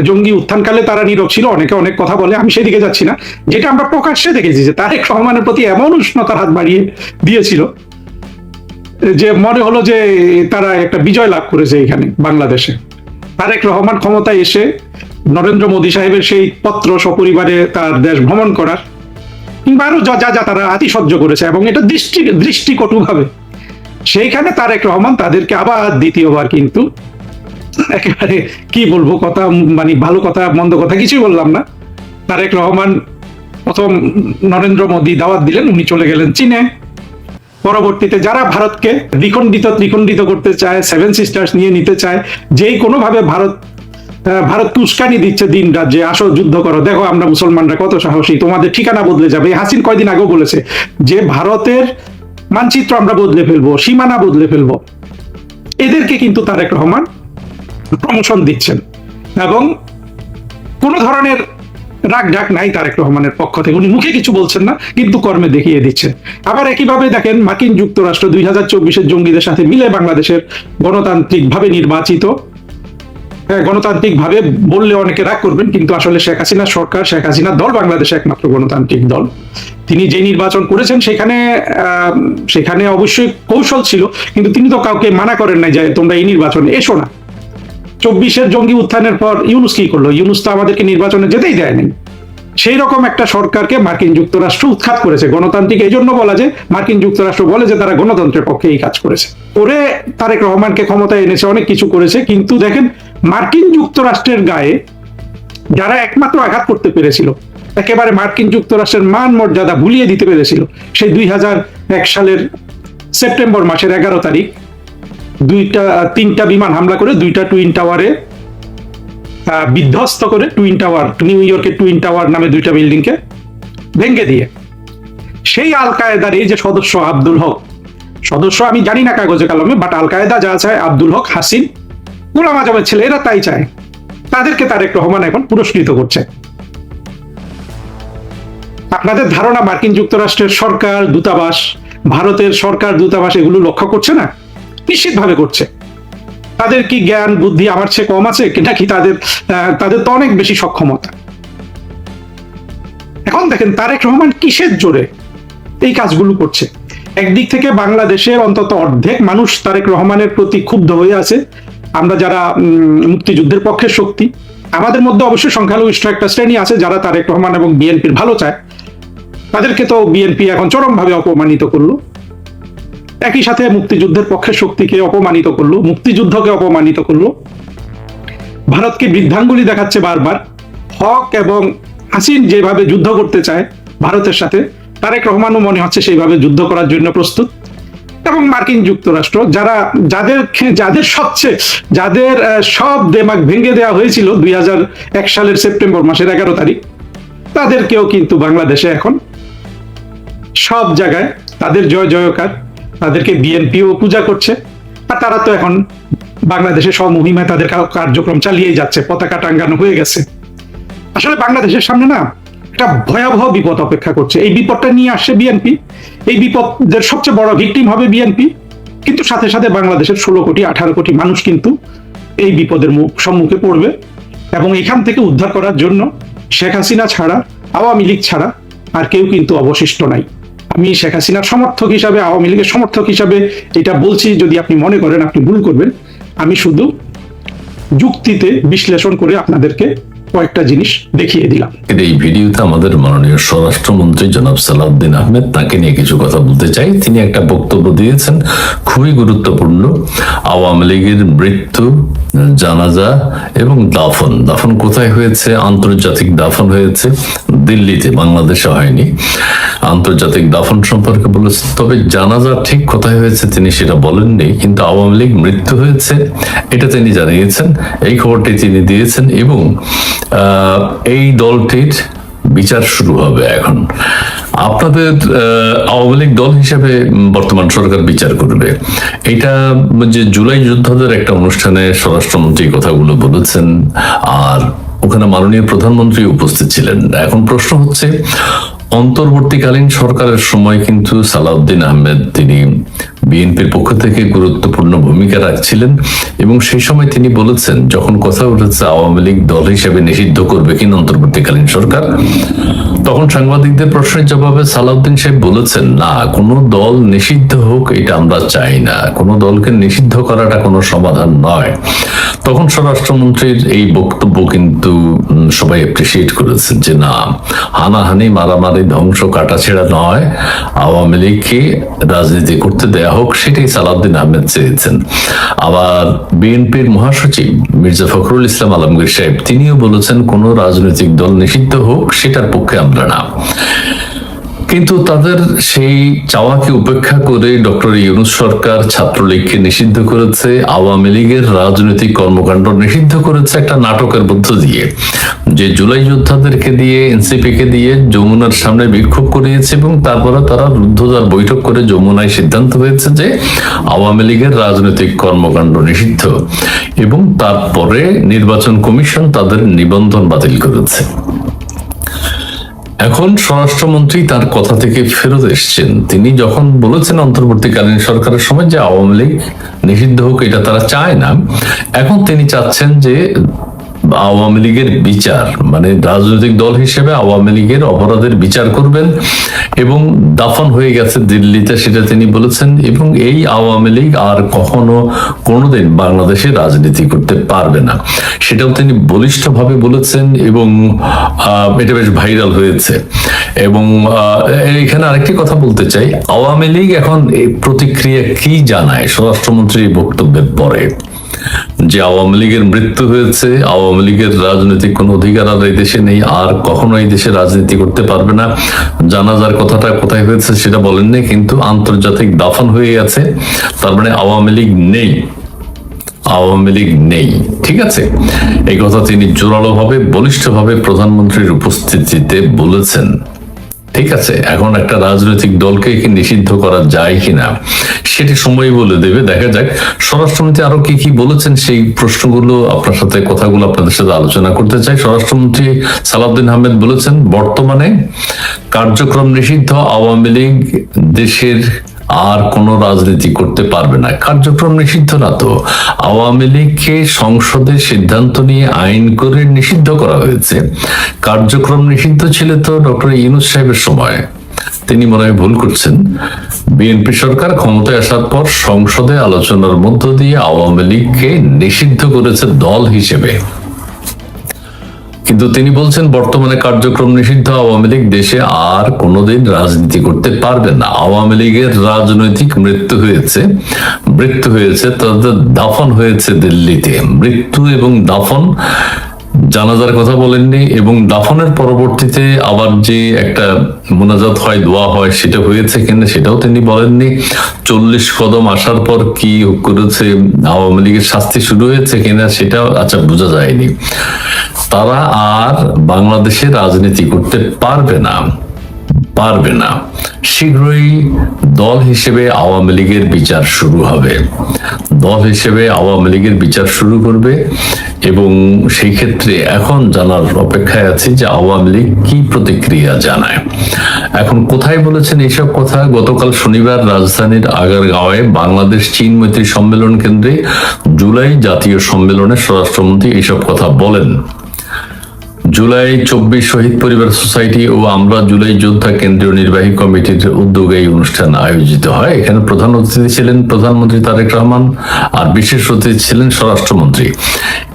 জঙ্গি উত্থানকালে তারা নীরব ছিল, অনেকে অনেক কথা বলে, আমি সেদিকে যাচ্ছি না। যেটা আমরা প্রকাশ্যে দেখেছি যে তারেক রহমানের প্রতি এমন উষ্ণতার হাত বাড়িয়ে দিয়েছিল যে মনে হলো যে তারা একটা বিজয় লাভ করেছে এখানে বাংলাদেশে। তারেক রহমান ক্ষমতায় এসে নরেন্দ্র মোদী সাহেবের সেই পত্র সপরিবারে তার দেশ ভ্রমণ করার, কিংবা আরো যা যা তারা আতিশয্য করেছে, এবং এটা দৃষ্টিকটুভাবে, সেইখানে তারেক রহমান তাদেরকে আবার দ্বিতীয়বার কিন্তু একেবারে কি বলবো, কথা মানে ভালো কথা মন্দ কথা কিছুই বললাম না। তারেক রহমান প্রথম নরেন্দ্র মোদী দাওয়াত দিলেন, উনি চলে গেলেন চীনে। পরবর্তীতে যারা ভারতকে ত্রিখণ্ডিত করতে চায়, 7 সিস্টার্স নিয়ে নিতে চায়, যেই কোনো ভাবে ভারত উস্কানি দিচ্ছে দিন রাত, যে আসো যুদ্ধ করো, দেখো আমরা মুসলমানরা কত সাহসী, তোমাদের ঠিকানা বদলে যাবে। হাসিন কয়দিন আগেও বলেছে যে ভারতের মানচিত্র আমরা বদলে ফেলবো, সীমানা বদলে ফেলবো, এদেরকে কিন্তু তারেক রহমান প্রমোশন দিচ্ছেন এবং কোনো ধরনের রাগ ডাক নাই তারেক রহমানের পক্ষ থেকে। উনি মুখে কিছু বলছেন না, কিন্তু কর্মে দেখিয়ে দিচ্ছেন। আবার একইভাবে দেখেন, মার্কিন যুক্তরাষ্ট্র 2024-এর জঙ্গিদের সাথে মিলে বাংলাদেশের গণতান্ত্রিকভাবে নির্বাচিত, গণতান্ত্রিক ভাবে বললে অনেকে রাগ করবেন, কিন্তু আসলে শেখ হাসিনা সরকার, শেখ হাসিনা দল বাংলাদেশে একমাত্র গণতান্ত্রিক দল। তিনি যে নির্বাচন করেছেন সেখানে অবশ্যই কৌশল ছিল, কিন্তু তিনি তো কাউকে মানা করেন নাই যে তোমরা এই নির্বাচনে এসো না। 24-এর জঙ্গি উত্থানের পর ইউনূস কি করলো? ইউনূস তো আমাদেরকে নির্বাচনে যেতেই দেয়নি। সেই রকম একটা সরকারকে মার্কিন যুক্তরাষ্ট্র উৎখাত করেছে। গণতান্ত্রিক এই জন্য বলা যে মার্কিন যুক্তরাষ্ট্র বলে যে তারা গণতন্ত্রের পক্ষে এই কাজ করেছে, করে তারেক রহমানকে ক্ষমতায় এনেছে, অনেক কিছু করেছে। কিন্তু দেখেন, মার্কিন যুক্তরাষ্ট্রের গায়ে যারা একমাত্র আঘাত করতে পেরেছিল, একেবারে মার্কিন যুক্তরাষ্ট্রের মান মর্যাদা ভুলিয়ে দিতে পেরেছিল, সেই 2001 সালের সেপ্টেম্বর মাসের 11 তারিখ 3টা বিমান হামলা করে 2টা টুইন টাওয়ারে বিধ্বস্ত করে, টুইন টাওয়ার, নিউ ইয়র্কের টুইন টাওয়ার নামে 2টা বিল্ডিংকে ভেঙে দিয়ে, সেই আল কায়েদার এই যে সদস্য আব্দুল হক, সদস্য আমি জানি না কাগজে কলমে, বাট আল কায়েদা যা চায়, আব্দুল হক, হাসিন, গোলাম আজমের ছেলে, এরা তাই চায়। তাদেরকে তারেক রহমান এখন পুরস্কৃত করছে। আপনাদের ধারণা মার্কিন যুক্তরাষ্ট্রের সরকার, দূতাবাস, ভারতের সরকার, দূতাবাস এগুলো লক্ষ্য করছে না? নিশ্চিতভাবে করছে। তাদের কি জ্ঞান বুদ্ধি আমার চেয়ে কম আছে নাকি? তাদের তো অনেক বেশি সক্ষমতা। এখন দেখেন তারেক রহমান কিসের জোরে এই কাজগুলো করছে। একদিক থেকে বাংলাদেশের অন্তত অর্ধেক মানুষ তারেক রহমানের প্রতি ক্ষুব্ধ হয়ে আছে। আমরা যারা মুক্তিযুদ্ধের পক্ষের শক্তি, আমাদের মধ্যে অবশ্যই সংখ্যালঘিষ্ঠ একটা শ্রেণী আছে যারা তারেক রহমান এবং বিএনপির ভালো চায়। তাদেরকে তো বিএনপি এখন চরমভাবে অপমানিত করলো। একই সাথে মুক্তিযুদ্ধের পক্ষের শক্তিকে অপমানিত করলো, মুক্তিযুদ্ধকে অপমানিত করলো, ভারতকে বৃদ্ধাঙ্গুলি দেখাচ্ছে বারবার। হক এবং হাসিন যেভাবে যুদ্ধ করতে চায় ভারতের সাথে, তারেক রহমানও মনে হচ্ছে সেইভাবে যুদ্ধ করার জন্য প্রস্তুত। এবং মার্কিন যুক্তরাষ্ট্র যাদের সব দেমাগ ভেঙে দেওয়া হয়েছিল 2001 সালের সেপ্টেম্বর মাসের 11 তারিখ, তাদেরকেও কিন্তু বাংলাদেশে এখন সব জায়গায় তাদের জয় জয়কার, তাদেরকে বিএনপিও পূজা করছে। আর তারা তো এখন বাংলাদেশে স্বমহিমায় তাদের কার্যক্রম চালিয়ে যাচ্ছে, পতাকা টাঙ্গানো হয়ে গেছে। আসলে বাংলাদেশের সামনে না একটা ভয়াবহ বিপদ অপেক্ষা করছে। এই বিপদটা নিয়ে আসছে বিএনপি, এই বিপদের সবচেয়ে বড় ভিকটিম হবে বিএনপি, কিন্তু সাথে সাথে বাংলাদেশের 16 কোটি 18 কোটি মানুষ কিন্তু এই বিপদের সম্মুখে পড়বে। এবং এখান থেকে উদ্ধার করার জন্য শেখ হাসিনা ছাড়া, আওয়ামী লীগ ছাড়া আর কেউ কিন্তু অবশিষ্ট নাই। আমি শেখ হাসিনার সমর্থক হিসাবে, আওয়ামী লীগের সমর্থক হিসাবে এটা বলছি, যদি আপনি মনে করেন আপনি ভুল করবেন। আমি শুধু যুক্তিতে বিশ্লেষণ করে আপনাদেরকে কয়েকটা জিনিস দেখিয়ে দিলাম। এই ভিডিওতে আমাদের মাননীয় স্বরাষ্ট্রমন্ত্রী জনাব সালাউদ্দিন আহমেদ, তাকে নিয়ে কিছু কথা বলতে চাই। তিনি একটা বক্তব্য দিয়েছেন খুবই গুরুত্বপূর্ণ। আওয়ামী লীগের মৃত্যু, জানাজা এবং দাফন কোথায় হয়েছে? আন্তর্জাতিক দাফন হয়েছে দিল্লিতে, বাংলাদেশে হয়নি। আন্তর্জাতিক দাফন সম্পর্কে বলেছেন, তবে জানাজা ঠিক কোথায় হয়েছে তিনি সেটা বলেননি। কিন্তু আওয়ামী লীগ মৃত্যু হয়েছে এটা তিনি জানিয়েছেন, এই খবরটি তিনি দিয়েছেন। এবং এই দলটির বিচার শুরু হবে এখন। আপনাদের আওয়ামী লীগ দল হিসেবে বর্তমান সরকার বিচার করবে। এটা যে জুলাই যোদ্ধাদের একটা অনুষ্ঠানে স্বরাষ্ট্রমন্ত্রী কথাগুলো বলেছেন, আর ওখানে মাননীয় প্রধানমন্ত্রী উপস্থিত ছিলেন। এখন প্রশ্ন হচ্ছে, অন্তর্বর্তীকালীন সরকারের সময় কিন্তু সালাউদ্দিন আহমেদ তিনি বিএনপির পক্ষ থেকে গুরুত্বপূর্ণ ভূমিকা রাখছিলেন এবং সেই সময় তিনি বলেছেন, যখন কথা উঠেছে আওয়ামী লীগ দল হিসেবে নিষিদ্ধ করবে কিনা অন্তর্বর্তীকালীন সরকার, তখন সাংবাদিকদের প্রশ্নের জবাবে সালাউদ্দিন সাহেব বলেছেন, না, কোনো দল নিষিদ্ধ হোক এটা আমরা চাই না, কোনো দলকে নিষিদ্ধ করাটা কোনো সমাধান নয়। তখন স্বরাষ্ট্রমন্ত্রীর এই বক্তব্য কিন্তু সবাই অ্যাপ্রিসিয়েট করেছেন যে না, হানাহানি, মারামারি, ধ্বংস, কাটাছেড়া নয়, আওয়ামী লীগকে রাজনীতি করতে দেয়া হোক, সেটাই সালাউদ্দিন আহমেদ চেয়েছেন। আবার বিএনপির মহাসচিব মির্জা ফখরুল ইসলাম আলমগীর সাহেব তিনিও বলেছেন, কোন রাজনৈতিক দল নিষিদ্ধ হোক সেটার পক্ষে আমরা না। কিন্তু তাদের সেই চাওয়াকে উপেক্ষা করে ডক্টর ইউনূস সরকার ছাত্রলীগকে নিষিদ্ধ করেছে, আওয়ামী লীগের রাজনৈতিক কর্মকাণ্ড নিষিদ্ধ করেছে একটা নাটকের মধ্য দিয়ে, যে জুলাই যোদ্ধাদেরকে দিয়ে, এনসিপি কে দিয়ে যমুনার সামনে বিক্ষোভ করিয়েছে এবং তারপরে তারা রুদ্ধদ্বার বৈঠক করে যমুনায় সিদ্ধান্ত হয়েছে যে আওয়ামী লীগের রাজনৈতিক কর্মকাণ্ড নিষিদ্ধ, এবং তারপরে নির্বাচন কমিশন তাদের নিবন্ধন বাতিল করেছে। এখন স্বরাষ্ট্রমন্ত্রী তার কথা থেকে ফেরত এসছেন। তিনি যখন বলেছেন অন্তর্বর্তীকালীন সরকারের সময় যে আওয়ামী লীগ নিষিদ্ধ হোক, এটা তারা চায় না, এখন তিনি চাচ্ছেন যে আওয়ামী লীগের বিচার, মানে রাজনৈতিক দল হিসেবে আওয়ামী লীগের অপরাধের বিচার করবেন, এবং দাফন হয়ে গেছে দিল্লিতে সেটা তিনি বলেছেন, এবং এই আওয়ামী লীগ আর কখনো কোনোদিন বাংলাদেশে রাজনীতি করতে পারবে না, সেটাও তিনি বলিষ্ঠভাবে বলেছেন, এবং এটা বেশ ভাইরাল হয়েছে। এবং এখানে আরেকটি কথা বলতে চাই, আওয়ামী লীগ এখন এই প্রতিক্রিয়া কি জানায় স্বরাষ্ট্রমন্ত্রীর বক্তব্যের পরে, যে আওয়ামী লীগের মৃত্যু হয়েছে, আওয়ামী লীগের রাজনৈতিক কোন অধিকার আর এই দেশে নেই, আর কখনো এই দেশে রাজনীতি করতে পারবে না। জানাজার কথাটা কোথায় হয়েছে সেটা বলেননি, কিন্তু আন্তর্জাতিক দাফন হয়ে গেছে, তার মানে আওয়ামী লীগ নেই, আওয়ামী লীগ নেই। ঠিক আছে, এই কথা তিনি জোরালো ভাবে, বলিষ্ঠভাবে প্রধানমন্ত্রীর উপস্থিতিতে বলেছেন। ঠিক আছে, এখন একটা রাজনৈতিক দলকে কি নিষিদ্ধ করা যায় কিনা সেটি সময় বলে দেবে, দেখা যাক। স্বরাষ্ট্রমন্ত্রী আরো কি কি বলেছেন সেই প্রশ্নগুলো আপনার সাথে, কথাগুলো আপনাদের সাথে আলোচনা করতে চাই। স্বরাষ্ট্রমন্ত্রী সালাউদ্দিন আহমেদ বলেছেন, বর্তমানে কার্যক্রম নিষিদ্ধ, আওয়ামী লীগ দেশের আর কোন রাজনীতি করতে পারবে না। কার্যক্রম নিষিদ্ধ না তো, আওয়ামী লীগকে সংসদে সিদ্ধান্ত নিয়ে আইন করে নিষিদ্ধ করা হয়েছে। কার্যক্রম নিষিদ্ধ ছিল তো ডক্টর ইউনূস সাহেবের সময়, তিনি মনে হয় ভুল করছেন। বিএনপি সরকার ক্ষমতায় আসার পর সংসদে আলোচনার মধ্য দিয়ে আওয়ামী লীগকে নিষিদ্ধ করেছে দল হিসেবে, কিন্তু তিনি বলছেন বর্তমানে কার্যক্রম নিষিদ্ধ, আওয়ামী লীগ দেশে আর কোনোদিন রাজনীতি করতে পারবে না। আওয়ামী লীগের রাজনৈতিক মৃত্যু হয়েছে, তাদের দাফন হয়েছে দিল্লিতে। মৃত্যু এবং দাফন, জানাজার কথা বলেননি, এবং দাফনের পরবর্তীতে আবার যে একটা মোনাজাত হয়, দোয়া হয়, সেটা হয়েছে কিনা সেটাও তিনি বলেননি। 40 কদম আসার পর কি করেছে, আওয়ামী লীগের শাস্তি শুরু হয়েছে কিনা সেটাও বোঝা যায়নি। তারা আর বাংলাদেশে রাজনীতি করতে পারবে না। শীঘ্রই দল হিসেবে আওয়ামী লীগের বিচার শুরু হবে, দল হিসেবে আওয়ামী লীগের বিচার শুরু করবে, এবং সেই ক্ষেত্রে এখন জানার অপেক্ষায় আছি যে আওয়ামী লীগ কি প্রতিক্রিয়া জানায়। এখন কোথায় বলেছেন এইসব কথা? গতকাল শনিবার রাজধানীর আগারগাঁওয়ে বাংলাদেশ চীন মৈত্রী সম্মেলন কেন্দ্রে জুলাই জাতীয় সম্মেলনে স্বরাষ্ট্রমন্ত্রী এইসব কথা বলেন। জুলাই 24 শহীদ পরিবার সোসাইটি ও আমরা জুলাই যোদ্ধা কেন্দ্রীয় নির্বাহী কমিটির উদ্যোগে এই অনুষ্ঠান আয়োজিত হয়। এখানে প্রধান অতিথি ছিলেন প্রধানমন্ত্রী তারেক রহমান, আর বিশেষ অতিথি ছিলেন স্বরাষ্ট্রমন্ত্রী।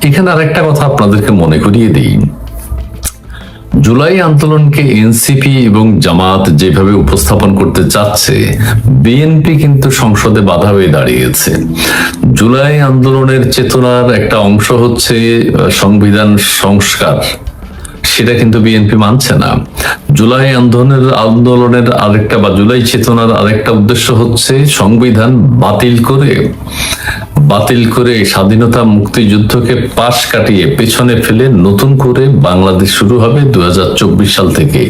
এখানে আরেকটা কথা আপনাদেরকে মনে করিয়ে দিই, জুলাই আন্দোলনকে এনসিপি এবং জামাত যেভাবে উপস্থাপন করতে চাচ্ছে, বিএনপি কিন্তু সংসদে বাধা হয়ে দাঁড়িয়েছে। জুলাই আন্দোলনের চেতনার একটা অংশ হচ্ছে সংবিধান সংস্কার, সেটা কিন্তু বিএনপি মানছে না। জুলাই আন্দোলনের আরেকটা বা জুলাই চেতনার আরেকটা উদ্দেশ্য হচ্ছে সংবিধান বাতিল করে স্বাধীনতা মুক্তিযুদ্ধকে পাশ কাটিয়ে পেছনে ফেলে নতুন করে বাংলাদেশ শুরু হবে 2024 সাল থেকে,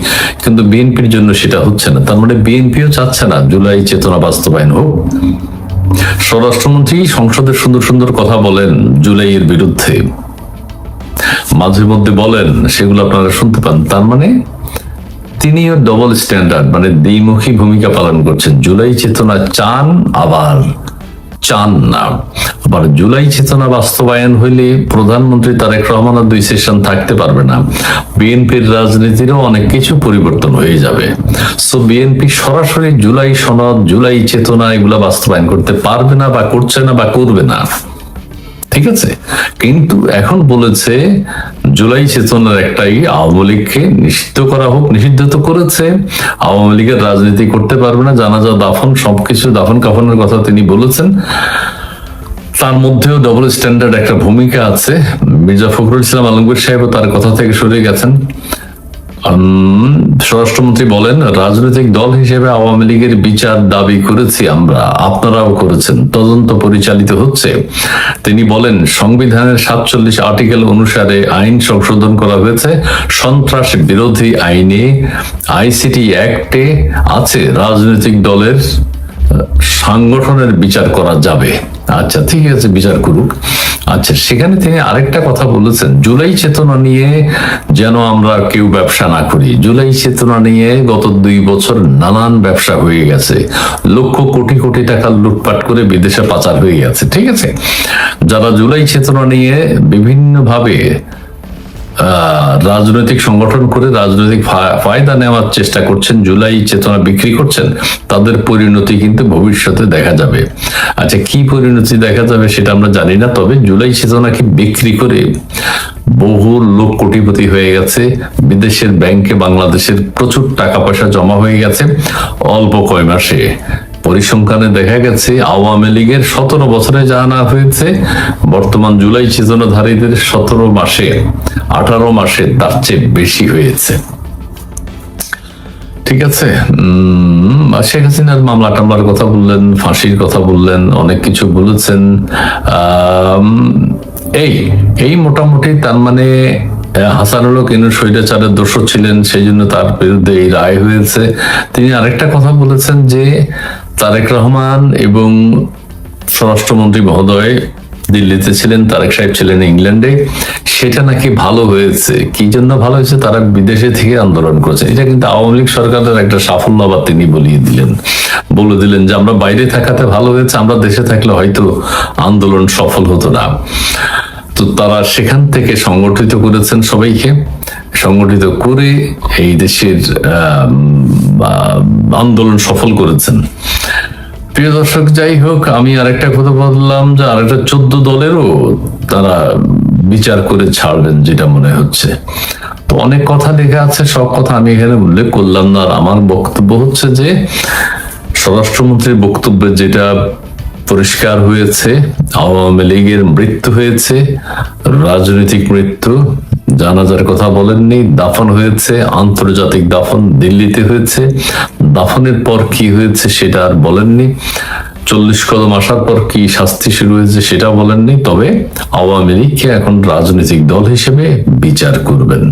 কিন্তু বিএনপির জন্য সেটা হচ্ছে না। তার মানে বিএনপিও চাচ্ছে না জুলাই চেতনা বাস্তবায়ন হোক। স্বরাষ্ট্রমন্ত্রী সংসদে সুন্দর সুন্দর কথা বলেন জুলাইয়ের বিরুদ্ধে, মাঝে মধ্যে বলেন, সেগুলো আপনারা শুনতে পান। তার মানে তিনিও ডবল স্ট্যান্ডার্ড, মানে দ্বিমুখী ভূমিকা পালন করছেন। জুলাই চেতনা চান, আবার চান না। আবার জুলাই চেতনা বাস্তবায়ন হইলে প্রধানমন্ত্রী তারেক রহমান আর 2 সেশন থাকতে পারবে না, বিএনপির রাজনীতিরও অনেক কিছু পরিবর্তন হয়ে যাবে। সো বিএনপি সরাসরি জুলাই সনদ, জুলাই চেতনা এগুলা বাস্তবায়ন করতে পারবে না, বা করছে না, বা করবে না। ঠিক আছে, কিন্তু এখন বলেছে জুলাই চেতনার একটাই, আওয়ামী লীগকে নিষিদ্ধ করা হোক। নিষিদ্ধ তো করেছে, আওয়ামী লীগের রাজনীতি করতে পারবে না, জানাজা, দাফন, সবকিছু, দাফন কাফনের কথা তিনি বলেছেন। তার মধ্যেও ডবল স্ট্যান্ডার্ড একটা ভূমিকা আছে। মির্জা ফখরুল ইসলাম আলমগীর সাহেব তার কথা থেকে সরে গেছেন। স্বরাষ্ট্রমন্ত্রী বলেন, রাজনৈতিক দল হিসেবে আওয়ামী লীগের বিচার দাবি করেছি আমরা, আপনারাও করেছেন, তদন্ত পরিচালিত হচ্ছে। তিনি বলেন, সংবিধানের 47 আর্টিকেল অনুসারে আইন সংশোধন করা হয়েছে। সন্ত্রাস বিরোধী আইনে, আইসিটি অ্যাক্টে আছে রাজনৈতিক দলের সাংগঠনের বিচার করা যাবে। আচ্ছা, ঠিক আছে, বিচার করুক। আচ্ছা, সেখানে তিনি আরেকটা কথা বলেছেন, জুলাই চেতনা নিয়ে যেন আমরা কেউ ব্যবসা না করি। জুলাই চেতনা নিয়ে গত 2 বছর নানান ব্যবসা হয়ে গেছে, লক্ষ কোটি কোটি টাকা লুটপাট করে বিদেশে পাচার হয়ে গেছে। ঠিক আছে, যারা জুলাই চেতনা নিয়ে বিভিন্নভাবে রাজনৈতিক সংগঠন করে রাজনৈতিক ফায়দা নেওয়ার চেষ্টা করছেন, জুলাই চেতনা বিক্রি করছেন, তাদের পরিণতি কিন্তু ভবিষ্যতে দেখা যাবে। আচ্ছা, কি পরিণতি দেখা যাবে সেটা আমরা জানি না, তবে জুলাই চেতনাকে বিক্রি করে বহু লোক কোটিপতি হয়ে গেছে, বিদেশের ব্যাংকে বাংলাদেশের প্রচুর টাকা পয়সা জমা হয়ে গেছে অল্প কয় মাসে। পরিসংখ্যানে দেখা গেছে আওয়ামী লীগের 17 বছরে যা না হয়েছে, বর্তমান জুলাই চেতনাধারীদের 17 মাসে 18 মাসে তার চেয়ে বেশি হয়েছে। ঠিক আছে, শেখ হাসিনার মামলা টামলার কথা বললেন, ফাঁসির কথা বললেন, অনেক কিছু বলেছেন। এই মোটামুটি তার মানে হাসানুল হক ইনু স্বৈরাচারের দোষর ছিলেন, সেই জন্য তার বিরুদ্ধে এই রায় হয়েছে। তিনি আরেকটা কথা বলেছেন যে তারেক রহমান এবং স্বরাষ্ট্রমন্ত্রী মহোদয় দিল্লিতে ছিলেন, তারেক সাহেব ছিলেন ইংল্যান্ডে, সেটা নাকি ভালো হয়েছে। কি জন্য ভালো হয়েছে? তারা বিদেশে থেকে আন্দোলন করেছে। এটা কিন্তু আওয়ামী লীগ সরকারের একটা সাফল্য আবার তিনি বলে দিলেন যে আমরা বাইরে থাকাতে ভালো হয়েছে, আমরা দেশে থাকলে হয়তো আন্দোলন সফল হতো না। তো তারা সেখান থেকে সংগঠিত করেছেন, সবাইকে সংগঠিত করে এই দেশের আন্দোলন সফল করেছেন। প্রিয় দর্শক, যাই হোক, আমি আরেকটা কথা বললাম যে আরেকটা 14 দলেরও তারা বিচার করে ছাড়বেন যেটা মনে হচ্ছে। তো অনেক কথা লেখা আছে, সব কথা আমি এখানে উল্লেখ করলাম না। আর আমার বক্তব্য হচ্ছে যে স্বরাষ্ট্রমন্ত্রীর বক্তব্যে যেটা পরিষ্কার হয়েছে, আওয়ামী লীগের মৃত্যু হয়েছে, রাজনৈতিক মৃত্যু। জানাজার কথা বলেননি, দাফন হয়েছে, আন্তর্জাতিক দাফন দিল্লিতে হয়েছে। দাফনের পর কি হয়েছে সেটা আর বলেননি। 40 কদম আসার পর কি শাস্তি শুরু হয়েছে সেটা বলেননি। তবে আওয়ামী লীগকে এখন রাজনৈতিক দল হিসেবে বিচার করবেন।